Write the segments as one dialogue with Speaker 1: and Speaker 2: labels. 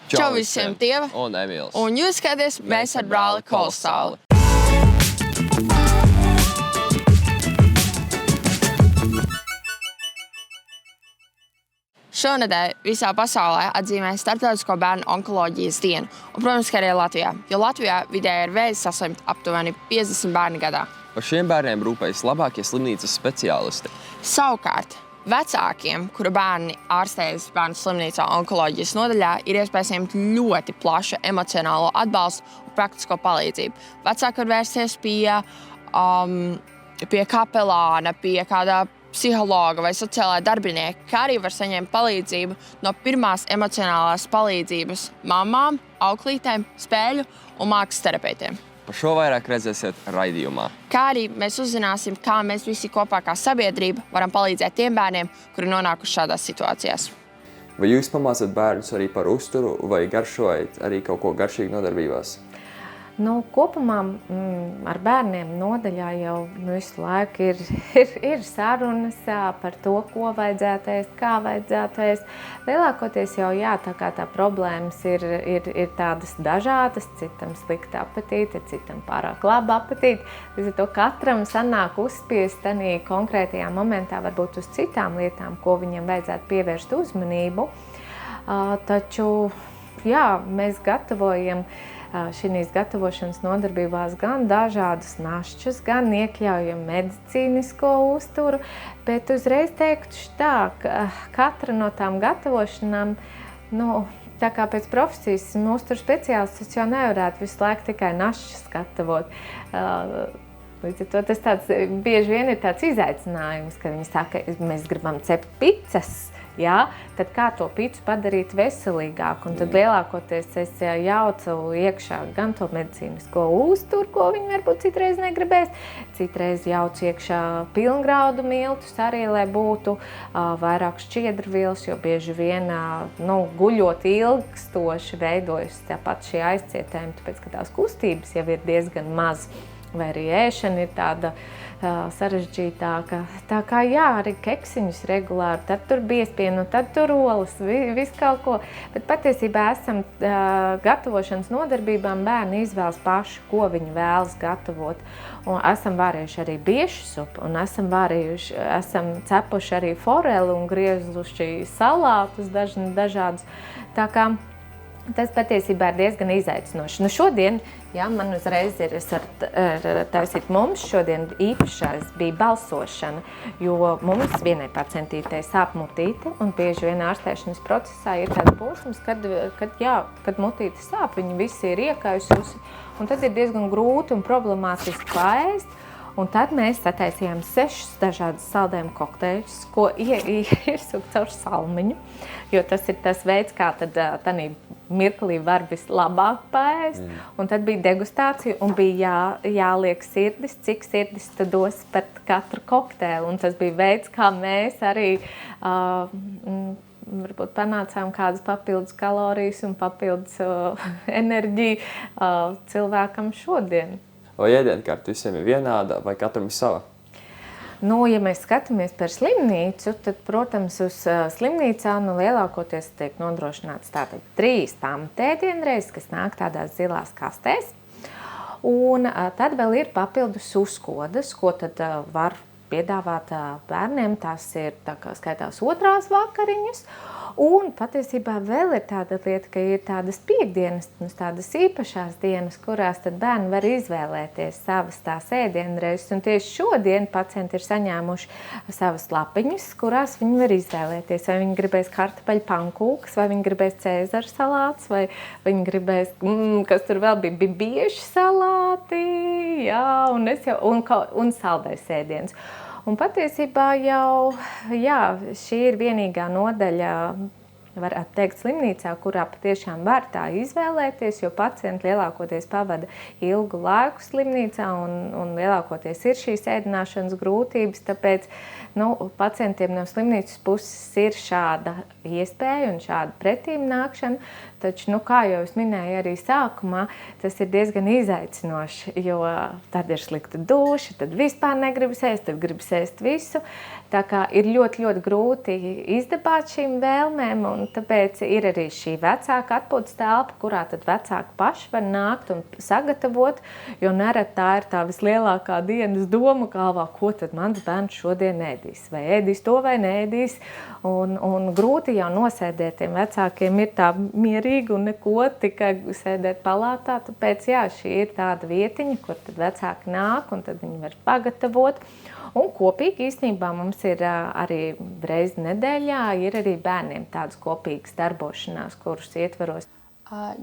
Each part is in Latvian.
Speaker 1: Čau visiem, Tieva
Speaker 2: un Emīls.
Speaker 1: Un jūs skaties, mēs ar brāli Kolosāli. Šonedēļ visā pasaulē atzīmē Starptautisko bērnu onkoloģijas dienu. Un, protams, ka arī Latvijā, jo Latvijā vidēji ar vēzi saslimt aptuveni 50 bērni gadā.
Speaker 2: Par šiem bērniem rūpējas labākie slimnīcas speciālisti.
Speaker 1: Savukārt, vecākiem, kuru bērni ārstējas bērnu slimnīcā onkoloģijas nodaļā, ir iespēja saņemt ļoti plašu emocionālo atbalstu un praktisko palīdzību. Vecāki var vērsties pie kapelāna, pie kādā psihologa vai sociālā darbinieka, kā arī var saņemt palīdzību no pirmās emocionālās palīdzības mammām, auklītēm, spēļu un mākslas terapeitiem.
Speaker 2: Par šo vairāk redzēsiet raidījumā.
Speaker 1: Kā arī mēs uzzināsim, kā mēs visi kopā kā sabiedrība varam palīdzēt tiem bērniem, kuri nonākuši šādās situācijās.
Speaker 3: Vai jūs pamācat bērnus arī par uzturu vai garšojat arī kaut ko garšīgi nodarbībās?
Speaker 4: Kopumā ar bērniem nodaļā jau visu laiku ir sarunas par to, ko vajadzētu ēst, kā vajadzētu ēst. Lielākoties jau tā kā tā problēmas ir tādas dažādas, citam slikta apetīte, citam pārāk laba apetīte. Līdz ar to katram sanāk uzspiest tanī konkrētajā momentā varbūt uz citām lietām, ko viņam vajadzētu pievērst uzmanību. Taču, mēs gatavojam šīs gatavošanas nodarbībās gan dažādas našķus, gan iekļaujam medicīnisko uzturu, bet uzreiz teiktu tā, ka katra no tām gatavošanām, tā kā pēc profesijas uzturu speciālists, tas jau nevarētu visu laiku tikai našķus gatavot. Līdz ar to tas bieži vien ir tāds izaicinājums, ka viņi saka, mēs gribam cept picas, tad kā to picu padarīt veselīgāku? Un tad lielākoties es jaucu iekšā gan to medicīnisko uzturu, ko viņi varbūt citreiz negribēs, citreiz jaucu iekšā pilngraudu miltus arī, lai būtu vairāk šķiedrvielas, jo bieži vien guļot ilgstoši veidojas tāpat šie aizcietējumi, tāpēc, ka tās kustības jau ir diezgan maz. Vai arī ēšana ir tāda sarežģītāka. Tā kā arī keksiņus regulāri, tad tur biespienu, tad tur olas, visu kaut ko. Bet patiesībā esam gatavošanas nodarbībām bērni izvēlas paši, ko viņi vēlas gatavot. Un esam vārījuši arī biešu supu, un esam cepuši arī foreli un griezuši salātus dažādus. Tā kā tas patiesībā ir diezgan izaicinoši. Šodien, man uzreiz ir taisīt mums, šodien īpašais bija balsošana, jo mums vienai pacientītei sāp mutīte, un bieži vien ārstēšanas procesā ir tāds posms, kad mutīte sāp, viņi visi ir iekaisusi, un tad ir diezgan grūti un problemātiski paēst. Un tad mēs sataisījām 6 dažādas saldējumu kokteļus, ko iesūkt caur salmiņu, jo tas ir tas veids, kā tad tanī mirklī var vislabāk paēst. Un tad bija degustācija un bija jāliek sirdis, cik sirdis tad dos par katru kokteili. Un tas bija veids, kā mēs arī varbūt panācām kādas papildus kalorijas un papildus enerģiju cilvēkam šodien.
Speaker 3: Vai ēdienkarte visiem ir vienāda vai katram ir sava?
Speaker 4: Ja mēs skatāmies par slimnīcu, tad, protams, uz slimnīcā lielākoties tiek nodrošināts tātad 3 pamatēdienreizes, kas nāk tādās zilās kastēs. Un tad vēl ir papildus uzkodas, ko tad var piedāvāt bērniem. Tās ir tā kā skaitās 2. vakariņas. Un patiesībā vēl ir tāda lieta, ka ir tādas piekdienas, tādas īpašās dienas, kurās tad bērni var izvēlēties savas tās ēdienreizes. Un tieši šodien pacienti ir saņēmuši savas lapiņas, kurās viņi var izvēlēties. Vai viņi gribēs kartupeļu pankūkas, vai viņi gribēs cēzara salāts, vai viņi gribēs, kas tur vēl bija bieži salāti, un saldais ēdiens. Un patiesībā jau, šī ir vienīgā nodaļa, varētu teikt, slimnīcā, kurā patiešām var tā izvēlēties, jo pacienti lielākoties pavada ilgu laiku slimnīcā un lielākoties ir šīs ēdināšanas grūtības, tāpēc pacientiem no slimnīcas puses ir šāda iespēja un šāda pretīm nākšana. Taču, kā jau es minēju arī sākumā, tas ir diezgan izaicinoši, jo tad ir slikta duša, tad vispār negribas ēst, tad gribas ēst visu. Tā kā ir ļoti, ļoti grūti izdabāt šīm vēlmēm, un tāpēc ir arī šī vecāka atpūtas telpa, kurā tad vecāki paši var nākt un sagatavot, jo nerad tā ir tā vislielākā dienas doma galvā, ko tad mans bērns šodien ēdīs, vai ēdīs to vai neēdīs, un grūti jau nosēdēt tiem vecākiem ir tā mierīgi un neko, tikai sēdēt palātā, tāpēc jā, šī ir tāda vietiņa, kur tad vecāki nāk, un tad viņi var pagatavot. Un kopīgi īstenībā mums ir arī reizi nedēļā, ir arī bērniem tādas kopīgas darbošanās, kurus ietveros.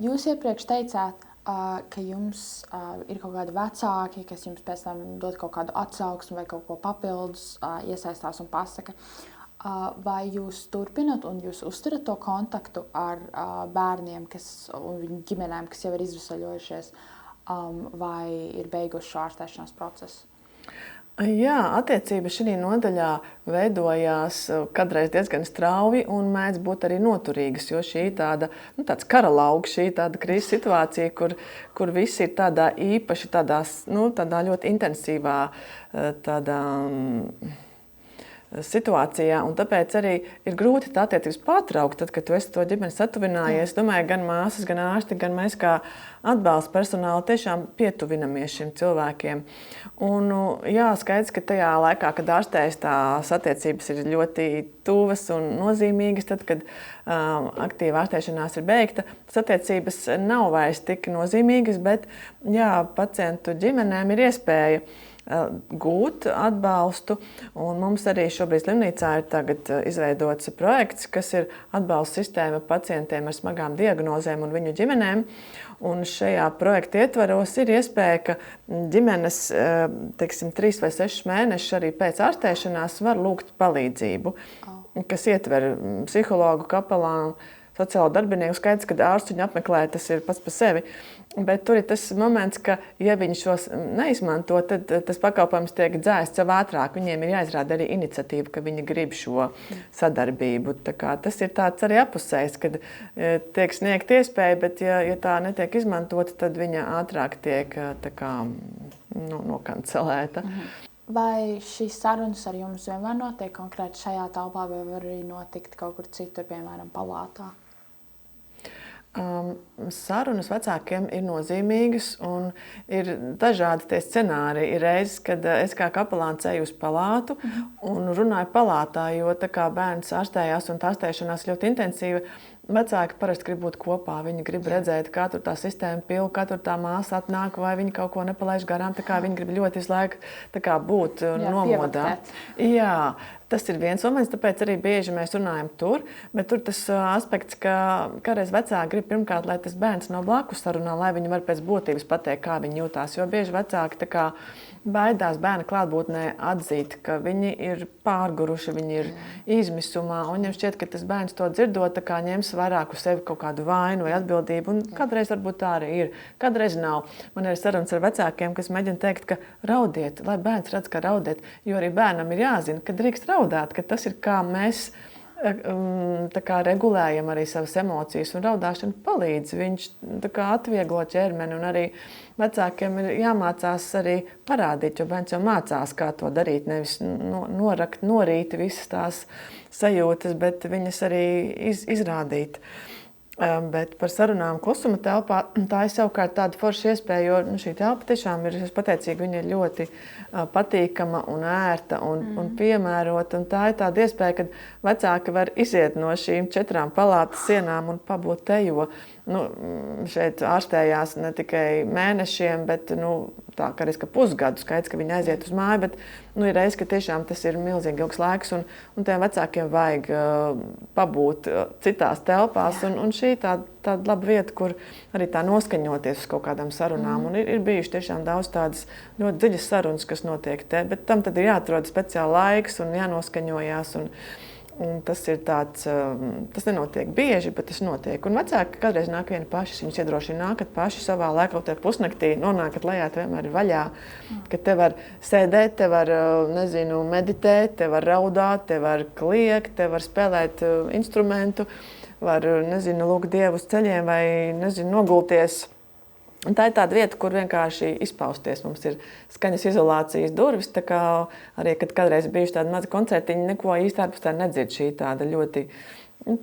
Speaker 5: Jūs iepriekš teicāt, ka jums ir kaut kādi vecāki, kas jums pēc tam dod kaut kādu atsauksmi vai kaut ko papildus iesaistās un pasaka. Vai jūs turpinat un jūs uzturat to kontaktu ar bērniem un viņu ģimenēm, kas jau ir izvesaļojušies, vai ir beiguši šo ārstēšanās procesu?
Speaker 6: Jā, attiecības šī nodaļā veidojās kādreiz diezgan strauji un mēdz būt arī noturīgas, jo šī ir tāds kara lauks, šī tāda krīzes situācija, kur visi ir tādā īpaši, tādā ļoti intensīvā situācijā, un tāpēc arī ir grūti tā attiecības pārtraukt, tad, kad tu esi to ģimeni satuvinājies. Es domāju, gan māsas, gan ārsti, gan mēs kā atbalsta personāli tiešām pietuvinamies šiem cilvēkiem. Un jā, skaidrs, ka tajā laikā, kad ārstējas, tās attiecības ir ļoti tuvas un nozīmīgas, tad, kad aktīva ārstēšanās ir beigta, tas attiecības nav vairs tik nozīmīgas, bet jā, pacientu ģimenēm ir iespēja gūt atbalstu, un mums arī šobrīd slimnīcā ir tagad izveidots projekts, kas ir atbalsta sistēma pacientiem ar smagām diagnozēm un viņu ģimenēm. Un šajā projekta ietvaros ir iespēja, ka ģimenes, 3 vai 6 mēnešus arī pēc ārstēšanās var lūgt palīdzību, kas ietver psihologu, kapelānu, sociālo darbinieku. Skaidrs, ka ārsts viņu apmeklē, tas ir pats par sevi. Bet tur ir tas moments, ka, ja viņi šos neizmanto, tad tas pakalpojums tiek dzēsts jau ātrāk. Viņiem ir jāizrāda arī iniciatīva, ka viņi grib šo sadarbību. Tā kā tas ir tāds arī apusējs, kad tiek sniegt iespēja, bet ja tā netiek izmantota, tad viņa ātrāk tiek nokancelēta.
Speaker 5: Vai šīs sarunas ar jums vienmēr notiek konkrēti šajā telpā, vai var arī notikt kaut kur citur, piemēram, palātā?
Speaker 6: Sarunas vecākiem ir nozīmīgas un ir dažādi tie scenāriji. Ir reizes, kad es kā kapelāns eju uz palātu un runāju palātā, jo tā kā bērns ārstējās un tā ārstēšanās ļoti intensīva, vecāki parasti grib būt kopā. Viņi grib redzēt, kā tur tā sistēma pil, kā tur tā māsa atnāk, vai viņi kaut ko nepalaiž garām. Tā kā viņi grib ļoti visu laiku būt nomodā. Jā, tas ir viens moments, tāpēc arī bieži mēs runājam tur, bet tur tas aspekts, ka kādreiz vecāki grib pirmkārt, lai tas bērns nav blakus sarunā, lai viņi var pēc būtības pateikt, kā viņi jūtās, jo bieži vecāki baidās bērna klātbūtnē atzīt, ka viņi ir pārguruši, viņi ir izmisumā, un viņiem šķiet, ka tas bērns to dzirdot, ņems vairāk uz sevi kaut kādu vainu vai atbildību, un kādreiz varbūt tā arī ir, kādreiz nav. Man ir sarunas ar vecākiem, kas mēģina teikt, ka raudiet, lai bērns redz, ka raudiet, jo arī bērnam ir jāzina, ka drīkst raudāt, ka tas ir kā mēs regulējam arī savas emocijas, un raudāšana palīdz. Viņš atvieglo ķermeni, un arī vecākiem ir jāmācās arī parādīt, jo bērns jau mācās, kā to darīt, nevis norakt, norīt visas tās sajūtas, bet viņas arī izrādīt. Bet par sarunām klusuma telpā, tā ir savukārt tāda forša iespēja, jo šī telpa tiešām ir, es pateicīga, viņa ir ļoti patīkama un ērta un piemērota. Un tā ir tāda iespēja, kad vecāki var iziet no šīm 4 palātas sienām un pabūt te, jo šeit ārstējās ne tikai mēnešiem, bet tā kā arī pusgadu skaits, ka viņi aiziet uz māju, bet ir reiz, ka tiešām tas ir milzīgi ilgs laiks, un tiem vecākiem vajag pabūt citās telpās, un šī tāda laba vieta, kur arī tā noskaņoties uz kaut kādām sarunām, un ir bijuši tiešām daudz tādas ļoti dziļas sarunas, kas notiek te, bet tam tad ir jāatrod speciāli laiks un jānoskaņojās, un tas ir tāds, tas nenotiek bieži, bet tas notiek. Un vecāki kādreiz nāk vieni paši, viņus iedrošina nākat paši savā laikā, pusnaktī, nonākat lejā, te vienmēr ir vaļā, ka te var sēdēt, te var, meditēt, te var raudāt, te var kliegt, te var spēlēt instrumentu, var lūgt Dievu uz ceļiem vai, nogulties. Un tā ir tāda vieta, kur vienkārši izpausties. Mums ir skaņas izolācijas durvis, tā kā arī, kad kādreiz bijuši tādi mazi koncertiņi, neko īsti ārpus tā nedzird. Šī tāda ļoti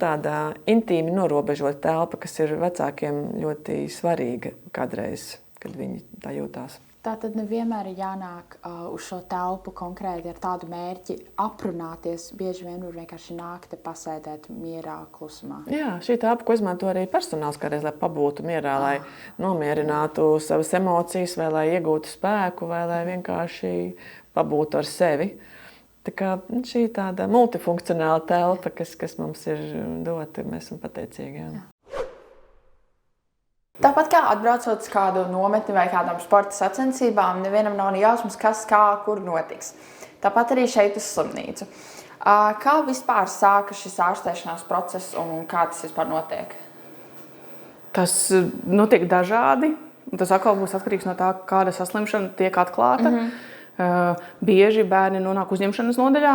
Speaker 6: tāda intīmi norobežota telpa, kas ir vecākiem ļoti svarīga kādreiz, kad viņi tā jūtās.
Speaker 5: Tā tad nevienmēr ir jānāk uz šo telpu konkrēti ar tādu mērķi aprunāties. Bieži vien var vienkārši nākt pasēdēt mierā, klusumā.
Speaker 6: Jā, šī telpa, ko izmanto arī personāls kādreiz, lai pabūtu mierā, lai nomierinātu savas emocijas, vai lai iegūtu spēku, vai lai vienkārši pabūtu ar sevi. Tā kā šī tāda multifunkcionāla telpa, kas mums ir dota, mēs esam pateicīgi. Jā.
Speaker 5: Tāpat kā atbraucot uz kādu nometni vai kādām sporta sacensībām, nevienam nav ne jausmas, kas, kā, kur notiks. Tāpat arī šeit uz slimnīcu. Kā vispār sāka šis ārstēšanās process un kā tas vispār notiek?
Speaker 7: Tas notiek dažādi. Tas atkal būs atkarīgs no tā, kāda saslimšana tiek atklāta. Bieži bērni nonāk uzņemšanas nodaļā,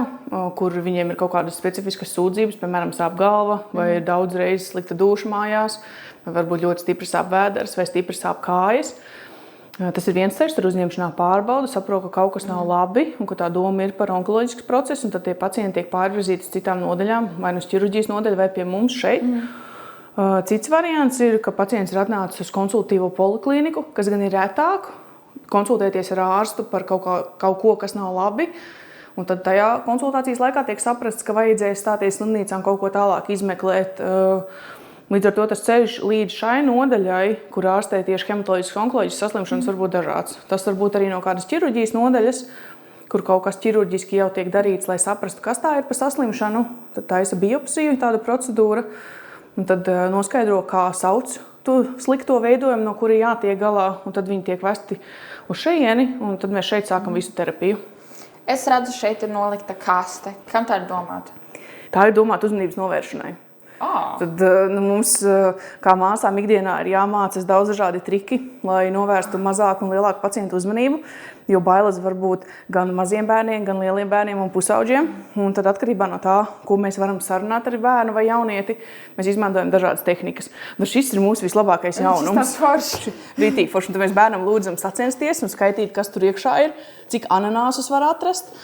Speaker 7: kur viņiem ir kaut kādas specifiskas sūdzības, piemēram, sāp galva vai ir daudz reizes slikta duša mājās, vai varbūt ļoti stipri sāp vēders vai stipri sāp kājas. Tas ir viens ceļš, tur uzņemšanā pārbauda, saprot, ka kaut kas nav labi un ka tā doma ir par onkoloģisku procesu, un tad tie pacienti tiek pārvirzīti uz citām nodaļām, vai no ķirurģijas nodaļa vai pie mums šeit. Cits variants ir, ka pacients ir atnācis uz konsultīvo poliklīniku, kas gan ir retāk, konsultēties ar ārstu par kaut ko, kas nav labi. Un tad tajā konsultācijas laikā tiek saprasts, ka vajadzēs stāties slimnīcām kaut ko tālāk izmeklēt. Līdz ar to tas ceļš līdz šai nodaļai, kur ārstē tieši hematoloģiskas onkoloģiskas saslimšanas, var būt dažāds. Tas var būt arī no kādas ķirurģijas nodaļas, kur kaut kas ķirurģiski jau tiek darīts, lai saprastu, kas tā ir par saslimšanu. Tad taisa biopsiju, tāda procedūra, un tad noskaidro, kā sauc to slikto veidojumu, no kura jātiek galā, un tad viņi tiek vesti uz šejieni, un tad mēs šeit sākam visu terapiju.
Speaker 5: Es redzu, šeit ir nolikta kaste. Kam tā ir domāta?
Speaker 7: Tā ir domāta uzmanības novēršanai. Tad mums, kā māsām, ikdienā ir jāmācas daudz dažādi triki, lai novērstu mazāku un lielāku pacientu uzmanību, jo bailes var būt gan maziem bērniem, gan lieliem bērniem un pusauģiem. Un tad atkarībā no tā, ko mēs varam sarunāt ar bērnu vai jaunieti, mēs izmantojam dažādas tehnikas. Bet šis ir mūsu vislabākais jaunums. Rītīgi forši. Tad mēs bērnam lūdzam sacensties un skaitīt, kas tur iekšā ir, cik ananāsus var atrast.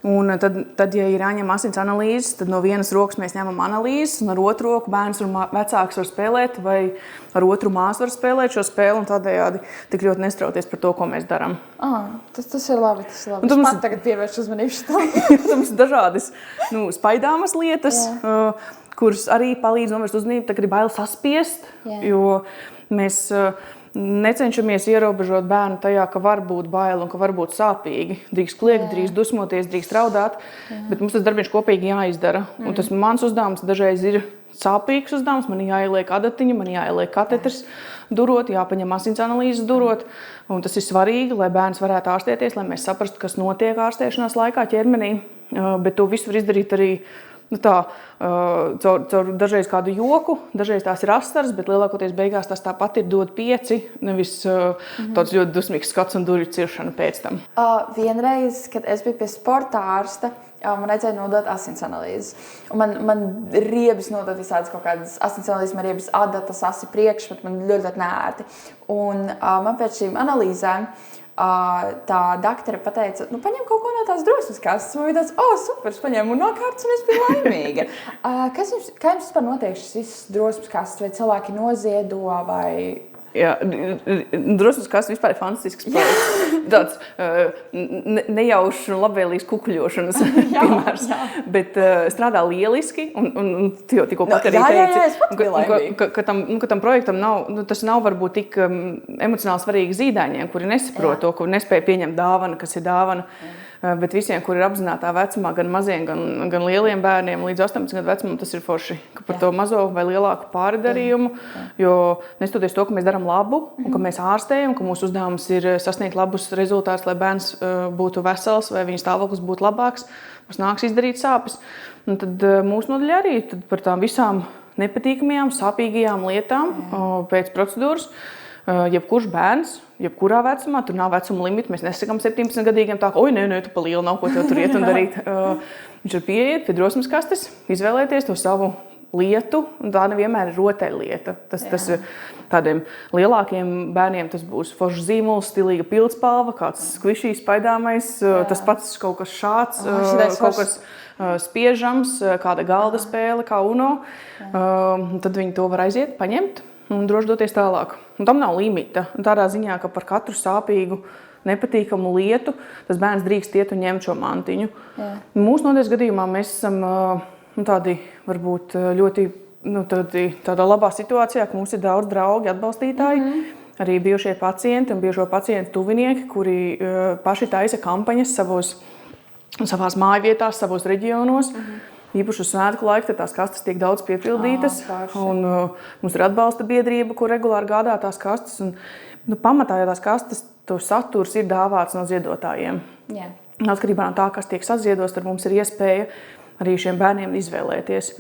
Speaker 7: Un tad, ja ir jāņem asins analīzes, tad no vienas rokas mēs ņemam analīzes, un ar otru roku bērns un vecāks var spēlēt, vai ar otru māsu var spēlēt šo spēli, un tādējādi tik ļoti nestrauties par to, ko mēs darām.
Speaker 5: Tas ir labi. Es pat tagad pievēršu uzmanību šitam.
Speaker 7: Mums ir dažādas spaidāmas lietas, kuras arī palīdz novērst uzmanību, tā grib baili saspiest, jo mēs necenšamies ierobežot bērnu tajā, ka var būt baili un ka var būt sāpīgi. Drīkst kliegt, drīkst dusmoties, drīkst raudāt, bet mums tas darbiņš kopīgi jāizdara. Un tas mans uzdevums dažreiz ir sāpīgs uzdevums, man jāieliek adatiņa, man jāieliek katetrs durot, jāpaņem asins analīzes durot. Un tas ir svarīgi, lai bērns varētu ārstēties, lai mēs saprastu, kas notiek ārstēšanās laikā ķermenī. Bet to visu var izdarīt arī caur dažreiz kādu joku, dažreiz tās ir asaras, bet lielākoties beigās tas tāpat ir dod 5, nevis tāds ļoti dusmīgs skats un durvju ciršana pēc tam.
Speaker 5: Vienreiz, kad es biju pie sporta ārsta, man vajadzēja nodot asins analīzes. Man riebas nodot visādas kaut kādas asins analīzes, man riebas adatas, asi priekšmet, man ļoti neērti. Un man pēc šīm analīzēm tā daktore pateica, paņem kaut ko no tās drosmes kastes. Man bija tāds, super, es paņēmu un nokārtas, un es biju laimīga. Kā jums vispār notiek šis drosmes kastes, vai cilvēki noziedo, vai...
Speaker 7: Jā, drosmes kastes vispār ir fantastisks projekts. Tāds nejaušs un labvēlīgs kukuļošanas piemērs. Bet strādā lieliski, un tikko pat arī teici, ka tam projektam tas nav varbūt tik emocionāli svarīgi zīdaiņiem, kuri nesaprot to, kuri nespēja pieņemt dāvanu, kas ir dāvana. Bet visiem, kuri ir apzinātā vecumā, gan maziem, gan lieliem bērniem, līdz 18 gadu vecumam, tas ir forši. Ka par to mazo vai lielāku pārdarījumu, jo nestoties to, ka mēs darām labu un ka mēs ārstējam, ka mūsu uzdevums ir sasniegt labus rezultātus, lai bērns būtu vesels vai viņa stāvoklis būtu labāks, mums nāks izdarīt sāpes. Un tad mūsu nodaļa arī par tām visām nepatīkamajām, sāpīgajām lietām pēc procedūras. Jebkurš bērns, jebkurā vecumā, tur nav vecuma limita, mēs nesakām 17-gadīgiem tā, ka nē, tu pa lielu nav ko tev tur iet un darīt. Viņš ir pieiet pie drosmes kastes, izvēlēties to savu lietu, un tā nevienmēr ir rotaļlieta. Tas tādiem lielākiem bērniem tas būs foršs zīmols, stilīga pildspalva, kāds skvišīs spaidāmais, tas pats kaut kas šāds, kaut kas spiežams, kāda galda spēle, kā Uno. Tad viņi to var aiziet, paņemt un droši doties tālāk. Un tam nav limita. Tādā ziņā, ka par katru sāpīgu, nepatīkamu lietu tas bērns drīkst iet un ņemt šo mantiņu. Mūsu nodaļas gadījumā mēs esam tādi varbūt ļoti tādā labā situācijā, ka mums ir daudz draugi, atbalstītāji, arī bijušie pacienti un bijušo pacientu tuvinieki, kuri paši taisa kampaņas savās mājvietās, savos reģionos. Īpaši uz svētku laiku, tad tās kastes tiek daudz piepildītas. Un mums ir atbalsta biedrība, kur regulāri gādā tās kastes. Un, pamatā jau tās kastes, to saturs ir dāvāts no ziedotājiem. Atkarībā no tā, kas tiek saziedos, tad mums ir iespēja arī šiem bērniem izvēlēties.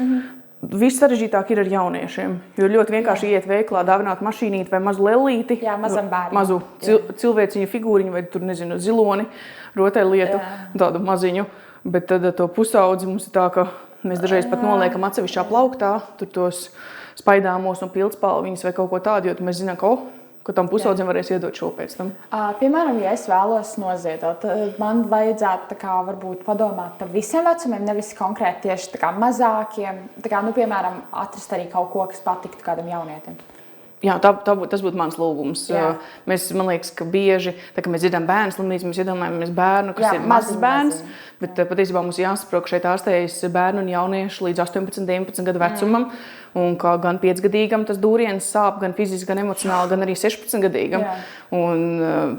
Speaker 7: Viss sarežģītāk ir ar jauniešiem, jo ļoti vienkārši iet veiklā, dāvināt mašīnīti vai mazu lellīti, mazu cilvēciņu figūriņu vai tur, nezinu, ziloni, rotaļlietu, tādu maziņu. Bet tad to pusaudzi mums ir tā, ka mēs dažreiz pat noliekam atsevišķā plauktā, tur tos spaidāmos un pildspalviņas vai kaut ko tādu, jo mēs zinām, ka tam pusaudzim varēs iedot šo pēc tam.
Speaker 5: Piemēram, ja es vēlos noziedot, man vajadzētu varbūt padomāt par visiem vecumiem, nevis konkrēti tieši mazākiem. Piemēram, atrast arī kaut ko, kas patiktu kādam jaunietim.
Speaker 7: Jā, tas būtu mans lūgums. Mēs, man liekas, ka bieži, tā kā mēs dzirdam bērnu slimnīcu, mēs iedomājamies bērnu, kas ir mazs bērns, bet patiesībā mums jāsaprot, ka šeit ārstējas bērnu un jauniešu līdz 18-19 gadu vecumam, un ka gan 5-gadīgam tas dūriens sāp, gan fiziski, gan emocionāli, gan arī 16-gadīgam. Un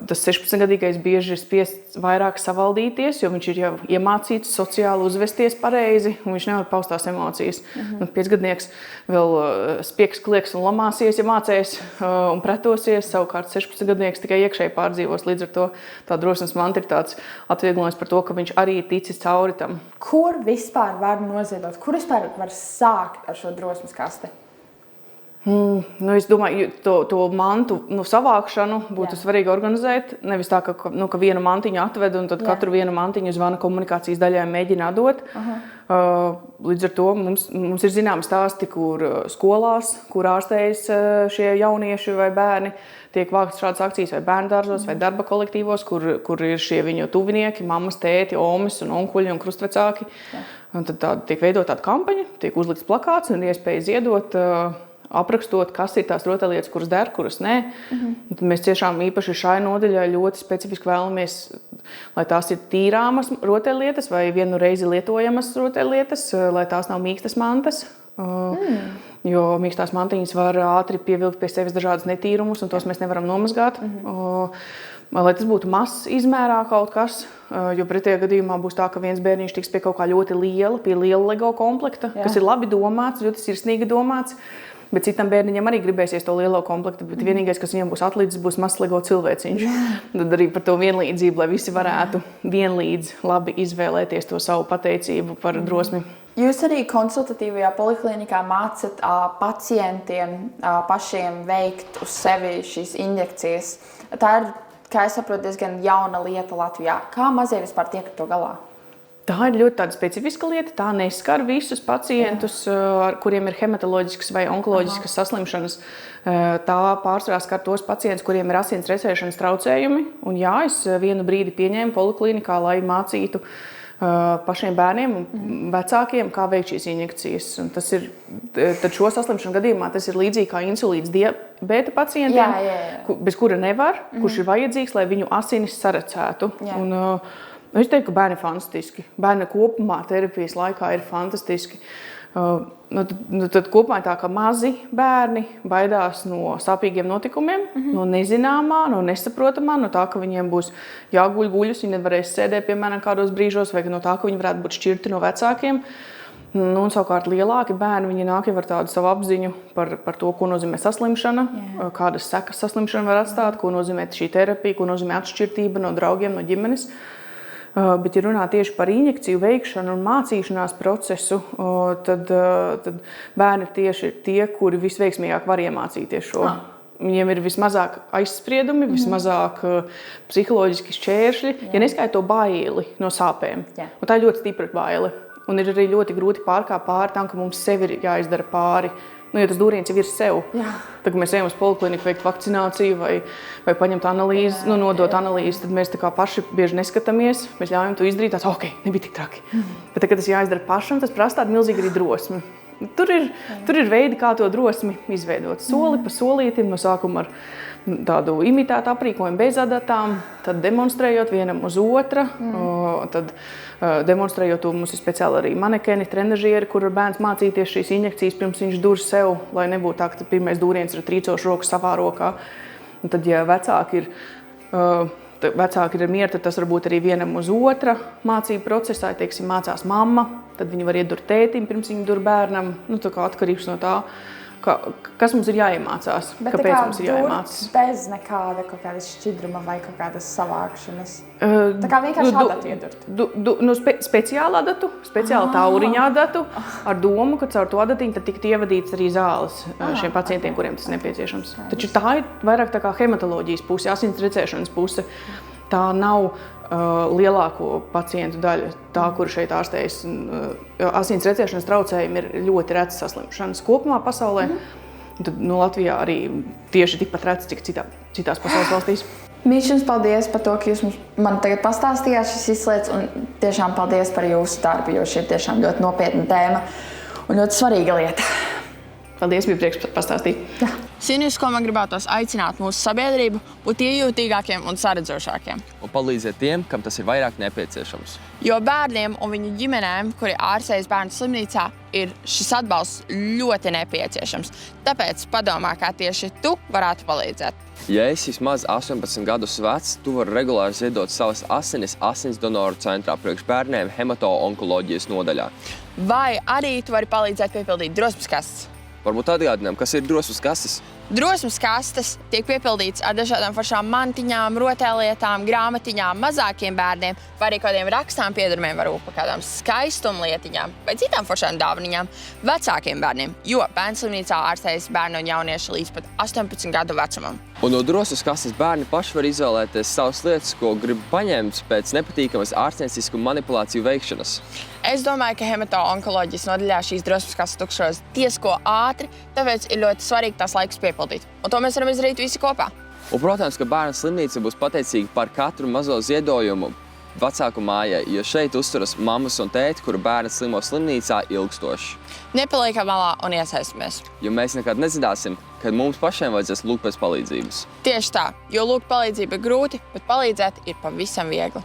Speaker 7: tas 16-gadīgais bieži ir spiests vairāk savaldīties, jo viņš ir jau iemācīts sociāli uzvesties pareizi, un viņš nevar paust tās emocijas. 5-gadnieks vēl spiegs, klieks un lamāsies, ja mācēs un pretosies, savukārt 16-gadnieks tikai iekšēji pārdzīvos, līdz ar to tā drosmes manta ir tāds atvieglojums par to, ka viņš arī ir ticis cauri tam.
Speaker 5: Kur vispār var noziedot? Kur vispār var sākt ar šo drosmes kasti?
Speaker 7: Es domāju, to mantu savākšanu būtu svarīgi organizēt. Nevis tā, ka vienu mantiņu atved un tad katru vienu mantiņu zvana komunikācijas daļai mēģina dot. Līdz ar to mums ir zināmi stāsti, kur skolās, kur ārstējas šie jaunieši vai bērni, tiek vāktas šādas akcijas vai bērndārzos vai darba kolektīvos, kur ir šie viņu tuvinieki, mammas, tēti, omes un onkuļi un krustvecāki. Un tad tiek veidot tāda kampaņa, tiek uzlikts plakāts un iespēja ziedot, aprakstot, kas ir tās rotaļlietas, kuras der, kuras nē. Tad mēs tiešām īpaši šai nodaļai ļoti specifiski vēlamies, lai tās ir tīrāmas rotaļlietas vai vienu reizi lietojamas rotaļlietas, lai tās nav mīkstas mantas. Jo mīkstās mantiņas var ātri pievilkt pie sevis dažādas netīrumus, un tos mēs nevaram nomazgāt. Lai tas būtu mazs izmērā kaut kas, jo pretējā gadījumā būs tā, ka viens bērniņš tiks pie kaut kā ļoti liela, pie liela Lego komplekta, kas ir labi domāts, ļoti sirsnīgi domāts. Bet citam bērniņam arī gribēsies to lielo komplektu, bet vienīgais, kas viņam būs atlicis, būs mazs Lego cilvēciņš. Tad arī par to vienlīdzību, lai visi varētu vienlīdz labi izvēlēties to savu pateicību par drosmi.
Speaker 5: Jūs arī konsultatīvajā poliklinikā mācat pacientiem pašiem veikt uz sevi šīs injekcijas. Tā ir, kā es saprotu, diezgan jauna lieta Latvijā. Kā mazie vispār tiek ar to galā?
Speaker 7: Tā ir ļoti tāda specifiska lieta. Tā neskar visus pacientus, kuriem ir hematoloģiskas vai onkoloģiskas saslimšanas. Tā pārsvarā skar tos pacientus, kuriem ir asins resēšanas traucējumi. Un jā, es vienu brīdi pieņēmu poliklinikā, lai mācītu pašiem bērniem un vecākiem, kā veikt šīs injekcijas. Un tad šo saslimšanu gadījumā tas ir līdzīgi kā insulīns diabēta pacientiem, bez kura nevar, kurš ir vajadzīgs, lai viņu asinis sarecētu. Es teiktu, ka bērni ir fantastiski. Bērni kopumā terapijas laikā ir fantastiski. Tad kopumā tā, ka mazi bērni baidās no sāpīgiem notikumiem, no nezināmā, no nesaprotamā, no tā, ka viņiem būs jāguļ guļus, viņi nevarēs sēdēt, piemēram, kādos brīžos, vai no tā, ka viņi varētu būt šķirti no vecākiem. Un savukārt lielāki bērni, viņi nāk jau ar tādu savu apziņu par to, ko nozīmē saslimšana, kādas sekas saslimšana var atstāt, ko nozīmē šī terapija, ko nozīmē atšķirtība no draugiem, no ģimenes. Bet, ja runā tieši par injekciju veikšanu un mācīšanās procesu, tad bērni ir tieši tie, kuri visveiksmīgāk var iemācīties šo. Viņiem ir vismazāk aizspriedumi, vismazāk psiholoģiski šķēršļi, ja neskaita to baili no sāpēm. Un tā ir ļoti stipra baile. Un ir arī ļoti grūti pārkāpt pāri tam, ka mums sev ir jāizdara pāri. Nu, jo tas dūriens jau ir sev. Tad, kad mēs ejam uz polikliniku veikt vakcināciju vai paņemt analīzi, nodot analīzi, tad mēs tā kā paši bieži neskatāmies. Mēs ļaujam to izdarīt, ok, nebija tik traki. Bet, kad tas jāizdara pašam, tas prasa tādu milzīgu arī drosmi. Tur ir veidi, kā to drosmi izveidot. Soli pa solītim, no sākuma ar tādu imitētu aprīkojumu bez adatām, tad demonstrējot vienam uz otra, tad demonstrējot to, mums ir speciāli arī manekeni, trenažieri, kur bērns mācīties šīs injekcijas, pirms viņš dur sev, lai nebūtu tā, ka pirmais dūriens ir trīcošs rokas savā rokā. Un tad, ja vecāki ir mieru, tad tas var būt arī vienam uz otra mācību procesā. Ja, teiksim, mācās mamma, tad viņi var iedurt tētim, pirms viņi dur bērnam. Nu, tā kā atkarīgs no tā, kas mums ir jāiemācās, kāpēc mums ir jāiemācās.
Speaker 5: Bez nekāda kaut kāda šķidruma vai kaut kādas savākšanas. Tā kā vienkārši adatu iedurt.
Speaker 7: Speciālu adatu, speciālu tauriņu adatu, ar domu, ka caur to adatiņu tad tiktu ievadīts arī zāles šiem pacientiem, kuriem tas nepieciešams. Taču tā ir vairāk tā kā hematoloģijas puse, asins recēšanas puse. Tā nav lielāko pacientu daļa, tā, kur šeit ārstējas. Asins recēšanas traucējumi ir ļoti rētas saslimšanas kopumā pasaulē. Tad, Latvijā arī tieši tikpat rētas, cik citās pasaules valstīs.
Speaker 5: Mīļš, jums paldies par to, ka jūs man tagad pastāstījāt šis izslēdz, un tiešām paldies par jūsu darbu, jo šī ir tiešām ļoti nopietna tēma un ļoti svarīga lieta.
Speaker 7: Paldies, bija prieks pastāstīt.
Speaker 1: Sinus, ko man gribētos aicināt mūsu sabiedrību, būt iejūtīgākiem un saredzošākiem.
Speaker 2: Un palīdzēt tiem, kam tas ir vairāk nepieciešams.
Speaker 1: Jo bērniem un viņu ģimenēm, kuri ārstējas bērnu slimnīcā, ir šis atbalsts ļoti nepieciešams. Tāpēc padomā, kā tieši tu varētu palīdzēt.
Speaker 2: Ja esi vismaz 18 gadus vecs, tu vari regulāri ziedot savas asinis asins donoru centrā priekš bērniem hemato-onkoloģijas nodaļā.
Speaker 1: Vai arī tu vari palīdzēt piepildīt drosmes kastes.
Speaker 2: Varbūt atgādinām, kas ir drosmes kastes?
Speaker 1: Drosmes kastes tiek piepildīts ar dažādām foršām mantiņām, rotēlietām, grāmatiņām, mazākiem bērniem, vai arī kādiem rakstām piedurumiem, varbūt par kādām skaistumlietiņām vai citām foršām dāvaniņām vecākiem bērniem, jo bērnslimnīcā ārstējas bērni un jaunieši līdz pat 18 gadu vecumam.
Speaker 2: Un no drosmes kastes bērni paši var izvēlēties savas lietas, ko grib paņemt pēc nepatīkamas ārstniecisku manipulāciju veikšanas.
Speaker 1: Es domāju, ka hemato-onkoloģijas nodaļā šīs drosmes kastes tukšos diezko ātri, tāpēc ir ļoti svarīgi tās laikus piepildīt. Un to mēs varam izdarīt visi kopā.
Speaker 2: Un, protams, ka bērnu slimnīca būs pateicīga par katru mazo ziedojumu vecāku mājai, jo šeit uzturas mammas un tēti, kuru bērni slimo slimnīcā ilgstoši.
Speaker 1: Nepaliekam malā un iesaistamies.
Speaker 2: Jo mēs nekad nezināsim, kad mums pašiem vajadzēs lūgt pēc palīdzības.
Speaker 1: Tieši tā, jo lūgt palīdzību ir grūti, bet palīdzēt ir pavisam viegli.